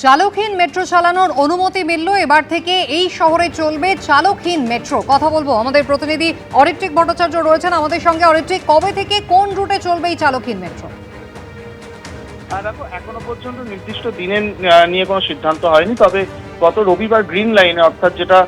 চালকহীন metro চালানোর অনুমতি মিলল। এবার থেকে এই শহরে চলবে চালকহীন মেট্রো। কথা বলবো আমাদের প্রতিনিধি অরিত্রিক ভট্টাচার্য রয়েছেন আমাদের সঙ্গে। অরিত্রিক, কবে থেকে কোন রুটে চলবে এই চালকহীন মেট্রো? দেখো, এখনো পর্যন্ত নির্দিষ্ট দিনে নিয়ে কোনো সিদ্ধান্ত হয়নি। তবে গত রবিবার গ্রিন লাইনে, অর্থাৎ যেটা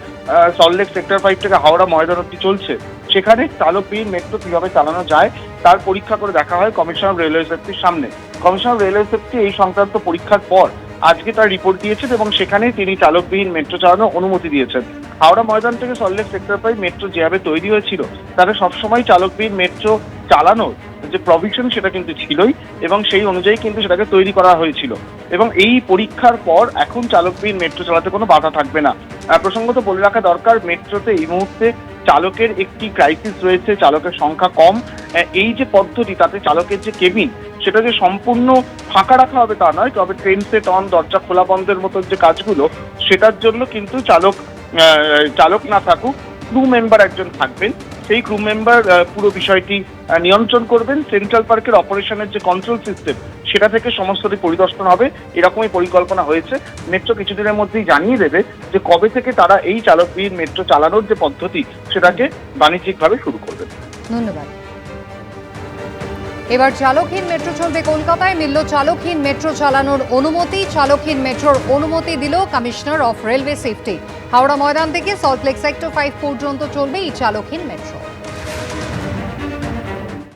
সল্টলেক সেক্টর 5 থেকে হাওড়া ময়দান অব্দি চলছে, সেখানে চালকবিহীন মেট্রো কিভাবে চালানো যায় তার পরীক্ষা করে দেখা হয় কমিশনার রেলওয়ে সেফটির সামনে। কমিশনার রেলওয়ে সেফটি এই সংক্রান্ত পরীক্ষার পর আজকে তার রিপোর্ট দিয়েছেন এবং সেখানে তিনি চালকবিহীন মেট্রো চালানোর অনুমতি দিয়েছেন। হাওড়া ময়দান থেকে সল্টলেক সেক্টর 5 মেট্রো যেভাবে তৈরি হয়েছিল তাতে সবসময় চালকবিহীন মেট্রো চালানোর যে প্রভিশন সেটা কিন্তু ছিলই এবং সেই অনুযায়ী কিন্তু সেটাকে তৈরি করা হয়েছিল। এবং এই পরীক্ষার পর এখন চালকবিহীন মেট্রো চালাতে কোনো বাধা থাকবে না। প্রসঙ্গত বলে রাখা দরকার, মেট্রোতে এই মুহূর্তে চালকের একটি ক্রাইসিস রয়েছে, চালকের সংখ্যা কম। এই যে পদ্ধতি, তাতে চালকের যে কেবিন সেটা যে সম্পূর্ণ ফাঁকা রাখা হবে তা নয়, তবে ট্রেন সেট অন, দরজা খোলা বন্ধের মতো যে কাজগুলো, সেটার জন্য কিন্তু চালক না থাকুক, ক্রু মেম্বার একজন থাকবেন। সেই ক্রু মেম্বার পুরো বিষয়টি নিয়ন্ত্রণ করবেন। সেন্ট্রাল পার্কের অপারেশনের যে কন্ট্রোল সিস্টেম সেটা থেকে সমস্তটি পরিদর্শন হবে, এরকমই পরিকল্পনা হয়েছে। মেট্রো কিছুদিনের মধ্যেই জানিয়ে দেবে যে কবে থেকে তারা এই চালকবিহীন মেট্রো চালানোর যে পদ্ধতি সেটাকে বাণিজ্যিকভাবে শুরু করবে। ধন্যবাদ। এবার চালকহীন মেট্রো চলবে কলকাতায়। মিলল চালকহীন মেট্রো চালানোর অনুমতি। চালকহীন মেট্রোর অনুমতি দিল commissioner of railway safety. Howrah Maidan থেকে সল্টলেক সেক্টর 5 পর্যন্ত চলবে এই চালকহীন মেট্রো।